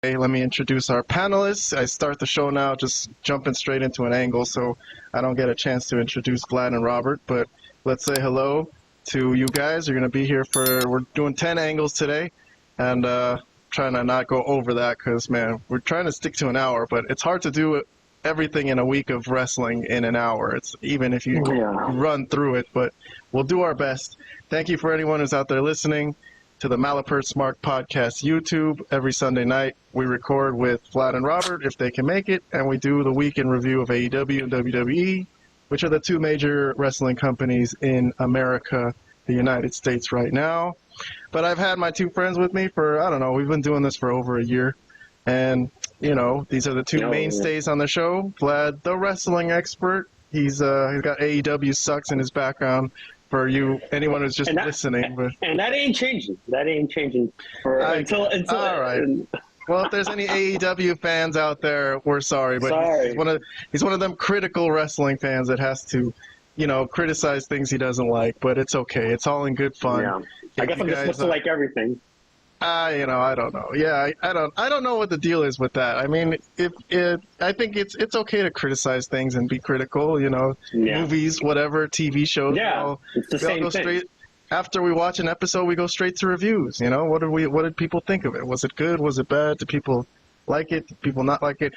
Hey, let me introduce our panelists. I start the show now, just jumping straight into an angle, so I don't get a chance to introduce Vlad and Robert. But let's say hello to you guys. You're going to be here we're doing 10 angles today, and trying to not go over that because, man, we're trying to stick to an hour, but it's hard to do everything in a week of wrestling in an hour. It's even if you run through it, but we'll do our best. Thank you for anyone who's out there listening to the Malapert Smark Podcast YouTube. Every Sunday night, we record with Vlad and Robert, if they can make it, and we do the week in review of AEW and WWE, which are the two major wrestling companies in America, the United States right now. But I've had my two friends with me for, I don't know, we've been doing this for over a year. And, you know, these are the two mainstays on the show. Vlad, the wrestling expert. He's got AEW sucks in his background. For you, anyone who's just listening, and that ain't changing. That ain't changing until. All right. Well, if there's any AEW fans out there, we're sorry, but he's one of them critical wrestling fans that has to, you know, criticize things he doesn't like. But it's okay. It's all in good fun. Yeah. I guess I'm just supposed to like everything. You know, I don't know. Yeah, I don't know what the deal is with that. I mean, I think it's okay to criticize things and be critical. You know, movies, whatever, TV shows. Yeah, it's the same thing. After we watch an episode, we go straight to reviews. You know, what did people think of it? Was it good? Was it bad? Did people like it? Did people not like it?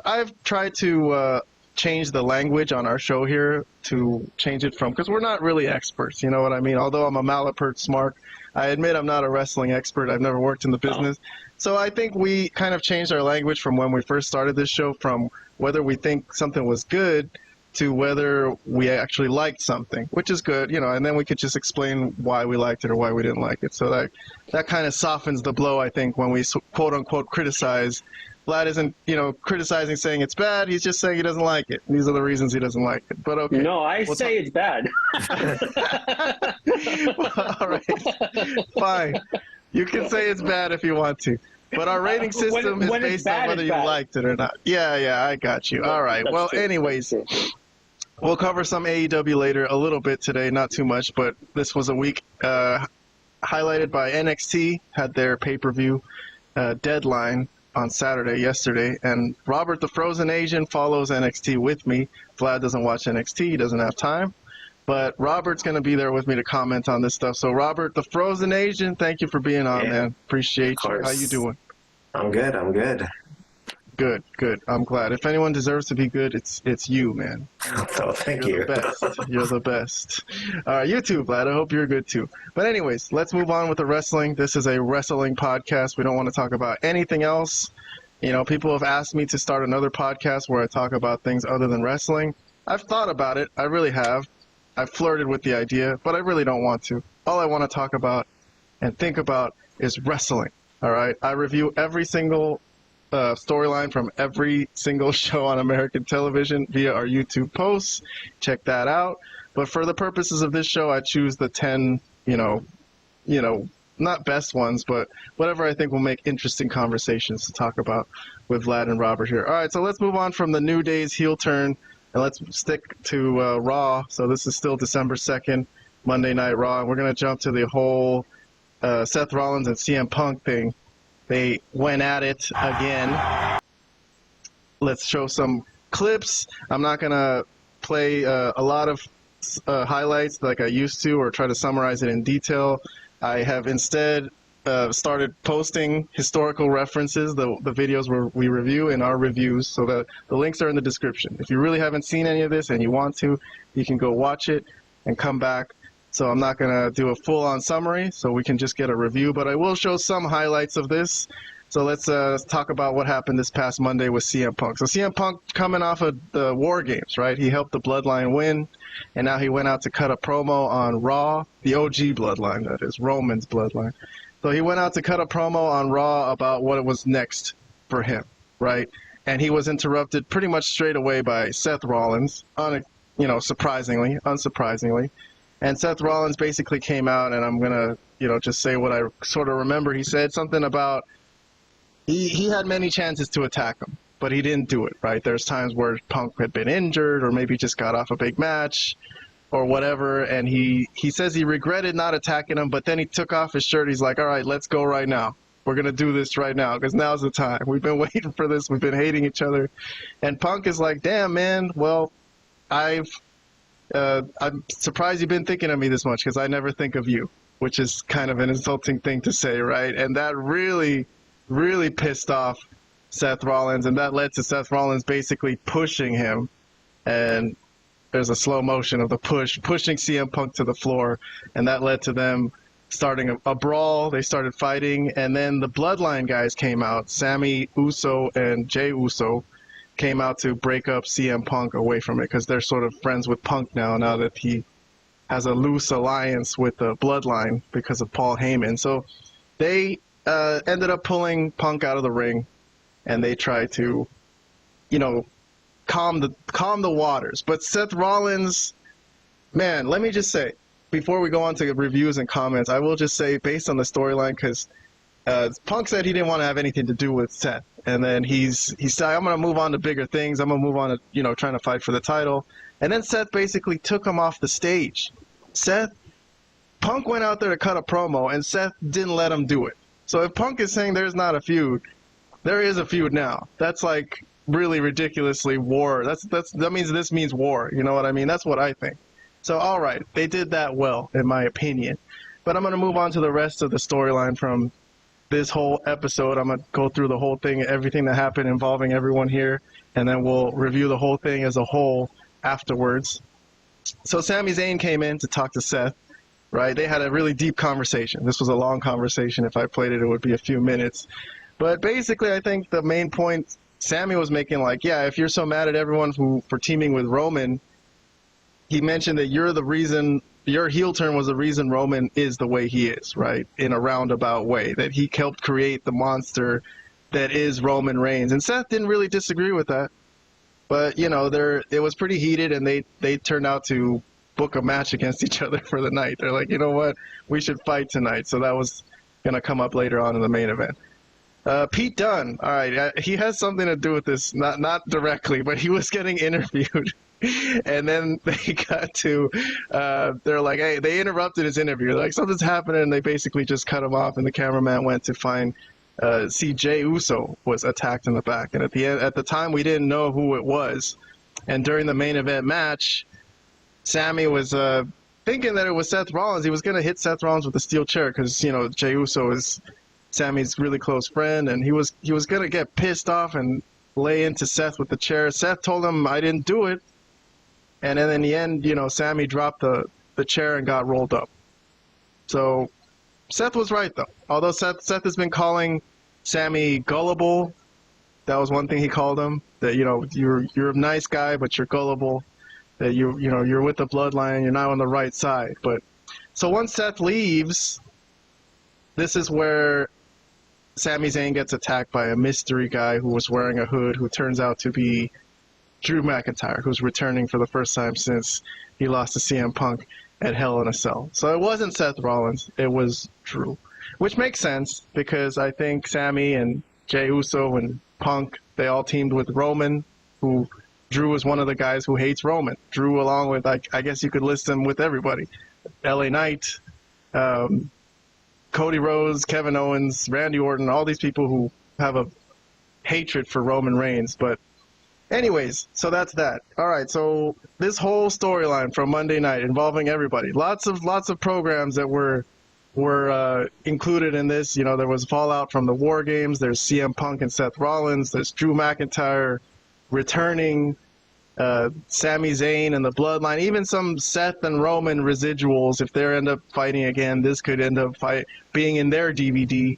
I've tried to change the language on our show here to change it from, because we're not really experts. You know what I mean? Although I'm a Malapert Smark, I admit I'm not a wrestling expert. I've never worked in the business. So I think we kind of changed our language from when we first started this show, from whether we think something was good to whether we actually liked something, which is good, you know, and then we could just explain why we liked it or why we didn't like it. So that kind of softens the blow, I think, when we quote unquote criticize. Vlad isn't, you know, criticizing, saying it's bad. He's just saying he doesn't like it. These are the reasons he doesn't like it. But okay. No, I say it's bad. Well, all right. Fine. You can say it's bad if you want to. But our rating system is based on whether you liked it or not. Yeah, I got you. All right. Well, anyways, we'll cover some AEW later a little bit today. Not too much, but this was a week highlighted by NXT, had their pay-per-view deadline on yesterday, and Robert the Frozen Asian follows NXT with me. Vlad doesn't watch NXT, he doesn't have time, but Robert's going to be there with me to comment on this stuff. So Robert the Frozen Asian, thank you for being on, man. Appreciate you. How you doing? I'm good. Good. I'm glad. If anyone deserves to be good, it's you, man. Oh, thank you. You're the best. You too, Vlad. I hope you're good too. But anyways, let's move on with the wrestling. This is a wrestling podcast. We don't want to talk about anything else. You know, people have asked me to start another podcast where I talk about things other than wrestling. I've thought about it. I really have. I've flirted with the idea, but I really don't want to. All I want to talk about and think about is wrestling. All right? I review every single storyline from every single show on American television via our YouTube posts. Check that out. But for the purposes of this show, I choose the 10, you know, not best ones, but whatever I think will make interesting conversations to talk about with Vlad and Robert here. All right, so let's move on from the New Day's heel turn, and let's stick to Raw. So this is still December 2nd, Monday Night Raw, and we're going to jump to the whole Seth Rollins and CM Punk thing. They went at it again. Let's show some clips. I'm not going to play a lot of highlights like I used to or try to summarize it in detail. I have instead started posting historical references, the videos we review in our reviews, so that the links are in the description. If you really haven't seen any of this and you want to, you can go watch it and come back. So I'm not going to do a full-on summary, so we can just get a review, but I will show some highlights of this. So let's talk about what happened this past Monday with CM Punk. So CM Punk coming off of the War Games, right? He helped the Bloodline win, and now he went out to cut a promo on Raw, the OG Bloodline, that is, Roman's Bloodline. So he went out to cut a promo on Raw about what was next for him, right? And he was interrupted pretty much straight away by Seth Rollins, unsurprisingly. And Seth Rollins basically came out, and I'm going to, just say what I sort of remember. He said something about he had many chances to attack him, but he didn't do it, right? There's times where Punk had been injured or maybe just got off a big match or whatever, and he says he regretted not attacking him, but then he took off his shirt. He's like, all right, let's go right now. We're going to do this right now because now's the time. We've been waiting for this. We've been hating each other. And Punk is like, damn, man, well, I'm surprised you've been thinking of me this much because I never think of you, which is kind of an insulting thing to say, right? And that really, really pissed off Seth Rollins, and that led to Seth Rollins basically pushing him. And there's a slow motion of the pushing CM Punk to the floor, and that led to them starting a brawl. They started fighting, and then the Bloodline guys came out. Sammy Uso and Jey Uso came out to break up CM Punk away from it because they're sort of friends with Punk now that he has a loose alliance with the Bloodline because of Paul Heyman. So they ended up pulling Punk out of the ring, and they tried to, calm the waters. But Seth Rollins, man, let me just say, before we go on to reviews and comments, I will just say, based on the storyline, because Punk said he didn't want to have anything to do with Seth, and then he said, I'm going to move on to bigger things. I'm going to move on to, trying to fight for the title. And then Seth basically took him off the stage. Punk went out there to cut a promo, and Seth didn't let him do it. So if Punk is saying there's not a feud, there is a feud now. That's like really ridiculously war. That means this means war. You know what I mean? That's what I think. So, all right, they did that well, in my opinion. But I'm going to move on to the rest of the storyline from this whole episode. I'm going to go through the whole thing, everything that happened involving everyone here, and then we'll review the whole thing as a whole afterwards. So Sami Zayn came in to talk to Seth, right? They had a really deep conversation. This was a long conversation. If I played it, it would be a few minutes. But basically, I think the main point Sami was making, like, yeah, if you're so mad at everyone for teaming with Roman, he mentioned that you're the reason, your heel turn was the reason Roman is the way he is, right? In a roundabout way, that he helped create the monster that is Roman Reigns. And Seth didn't really disagree with that. But, it was pretty heated, and they turned out to book a match against each other for the night. They're like, you know what? We should fight tonight. So that was going to come up later on in the main event. Pete Dunne, all right, he has something to do with this, not directly, but he was getting interviewed. And then they got to, they're like, hey, they interrupted his interview. Like, something's happening, and they basically just cut him off, and the cameraman went to see Jey Uso was attacked in the back. And at the time, we didn't know who it was. And during the main event match, Sammy was thinking that it was Seth Rollins. He was going to hit Seth Rollins with a steel chair because, Jey Uso is Sammy's really close friend, and he was going to get pissed off and lay into Seth with the chair. Seth told him, I didn't do it. And then in the end, Sammy dropped the chair and got rolled up. So Seth was right, though. Although Seth has been calling Sammy gullible. That was one thing he called him. That, you're a nice guy, but you're gullible. That you're with the bloodline, you're not on the right side. But so once Seth leaves, this is where Sami Zayn gets attacked by a mystery guy who was wearing a hood, who turns out to be Drew McIntyre, who's returning for the first time since he lost to CM Punk at Hell in a Cell. So it wasn't Seth Rollins, it was Drew. Which makes sense, because I think Sammy and Jey Uso and Punk, they all teamed with Roman, who Drew is one of the guys who hates Roman. Drew, along with, I guess you could list him with everybody. LA Knight, Cody Rhodes, Kevin Owens, Randy Orton, all these people who have a hatred for Roman Reigns. But anyways, so that's that. All right, so this whole storyline from Monday night involving everybody, lots of programs that were included in this. There was fallout from the War Games. There's CM Punk and Seth Rollins. There's Drew McIntyre returning. Sami Zayn and the Bloodline, even some Seth and Roman residuals. If they end up fighting again, this could end up being in their DVD.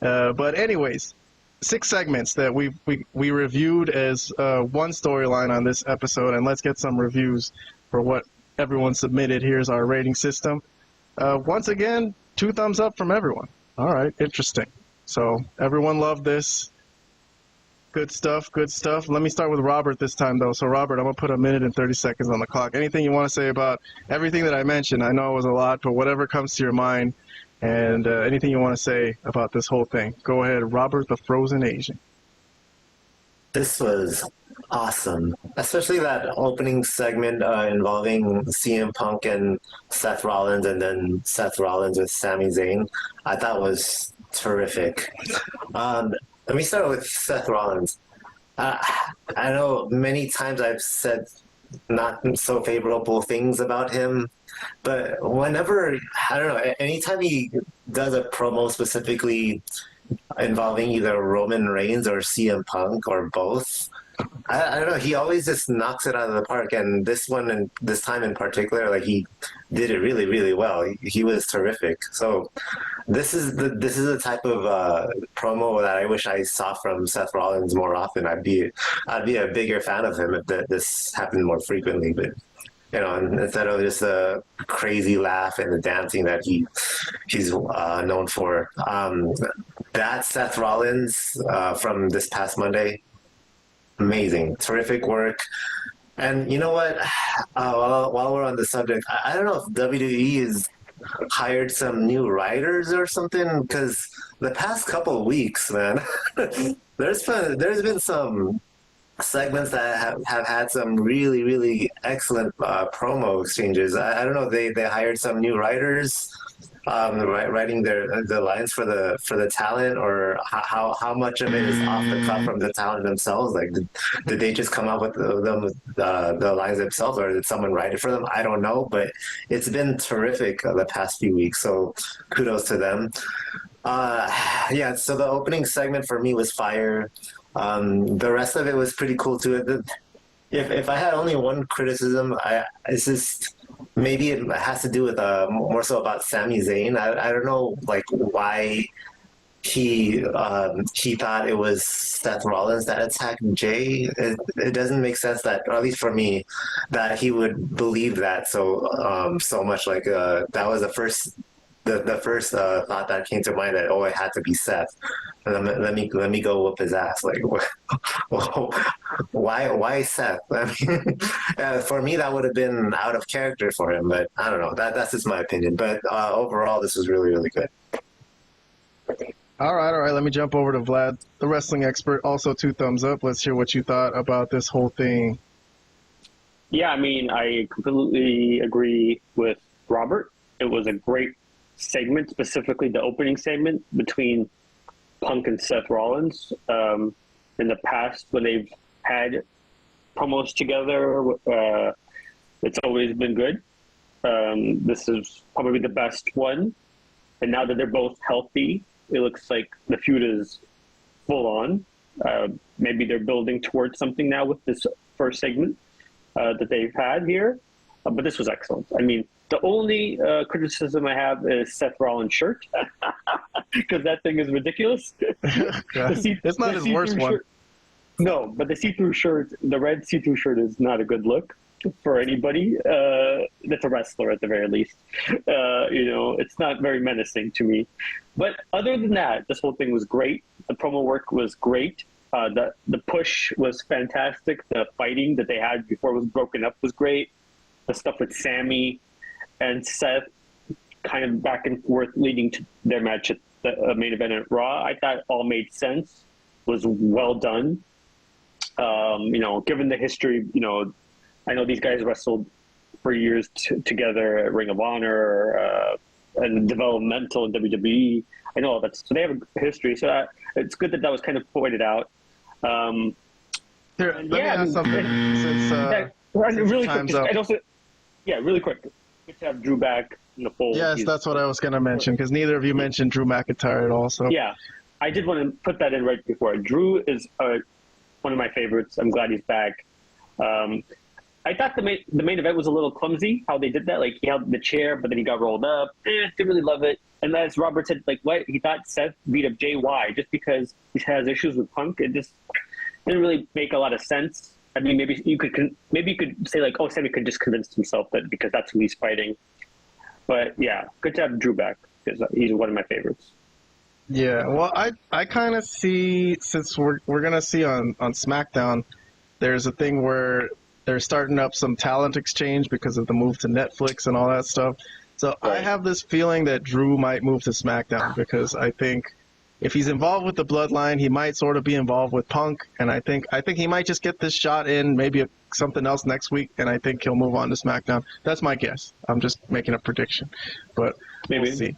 But anyways, 6 segments that we reviewed as one storyline on this episode, and let's get some reviews for what everyone submitted. Here's our rating system. Once again, 2 thumbs up from everyone. All right, interesting. So everyone loved this. Good stuff, good stuff. Let me start with Robert this time, though. So, Robert, I'm going to put 1 minute and 30 seconds on the clock. Anything you want to say about everything that I mentioned? I know it was a lot, but whatever comes to your mind, and anything you want to say about this whole thing. Go ahead, Robert the Frozen Asian. This was awesome, especially that opening segment involving CM Punk and Seth Rollins, and then Seth Rollins with Sami Zayn. I thought was terrific. Let me start with Seth Rollins. I know many times I've said not so favorable things about him, but whenever, I don't know, anytime he does a promo specifically involving either Roman Reigns or CM Punk or both, I don't know, he always just knocks it out of the park. And this one, and this time in particular, like, he did it really, really well. He was terrific. So this is the type of promo that I wish I saw from Seth Rollins more often. I'd be a bigger fan of him if this happened more frequently. But instead of just a crazy laugh and the dancing that he's known for, that Seth Rollins from this past Monday, amazing, terrific work. And you know what? While we're on the subject, I don't know if WWE has hired some new writers or something, because the past couple of weeks, man, there's been some segments that have had some really, really excellent promo exchanges. I don't know, they hired some new writers, writing the lines for the talent, or how much of it is off the cuff from the talent themselves. Like, did they just come up with the lines themselves, or did someone write it for them? I don't know, but it's been terrific the past few weeks, so kudos to them. Yeah, so the opening segment for me was fire. The rest of it was pretty cool too. If I had only one criticism, it's just, maybe it has to do with more so about Sami Zayn. I don't know, like, why he thought it was Seth Rollins that attacked Jay. It doesn't make sense that, or at least for me, that he would believe that so much. Like, that was the first thought that came to mind, that it had to be Seth. Let me go whoop his ass. Like, why Seth? I mean, for me, that would have been out of character for him. But I don't know. That's just my opinion. But overall, this was really, really good. All right. Let me jump over to Vlad, the wrestling expert. Also, 2 thumbs up. Let's hear what you thought about this whole thing. Yeah, I mean, I completely agree with Robert. It was a great segment, specifically the opening segment between Punk and Seth Rollins. In the past, when they've had promos together, it's always been good. This is probably the best one. And now that they're both healthy, it looks like the feud is full on. Maybe they're building towards something now with this first segment that they've had here. But this was excellent. I mean, the only criticism I have is Seth Rollins' shirt, because that thing is ridiculous. It's not his worst one. Shirt. No, but the see-through shirt, the red see-through shirt, is not a good look for anybody that's a wrestler at the very least. It's not very menacing to me. But other than that, this whole thing was great. The promo work was great. The push was fantastic. The fighting that they had before it was broken up was great. The stuff with Sami and Seth, kind of back and forth, leading to their match at the main event at Raw, I thought all made sense, was well done. Given the history, I know these guys wrestled for years together at Ring of Honor and developmental in WWE. I know all that. So they have a history. So it's good that was kind of pointed out. Here, let me ask something. Really quick. Really quick. Good to have Drew back in the fold. Yes, that's what I was going to mention, because neither of you mentioned Drew McIntyre at all. So yeah, I did want to put that in right before. Drew is one of my favorites. I'm glad he's back. I thought the main event was a little clumsy, how they did that. Like, he held the chair, but then he got rolled up. Didn't really love it. And as Robert said, like, what? He thought Seth beat up Jay. Why? Just because he has issues with Punk? It just didn't really make a lot of sense. I mean, maybe you could say, like, oh, Sammy could just convince himself that because that's who he's fighting. But yeah, good to have Drew back, because he's one of my favorites. Yeah, well, I kind of see, since we're gonna see on SmackDown, there's a thing where they're starting up some talent exchange because of the move to Netflix and all that stuff. So right. I have this feeling that Drew might move to SmackDown, because I think if he's involved with the Bloodline, he might sort of be involved with Punk, and I think he might just get this shot in, maybe something else next week, and I think he'll move on to SmackDown. That's my guess. I'm just making a prediction, but maybe. We'll see.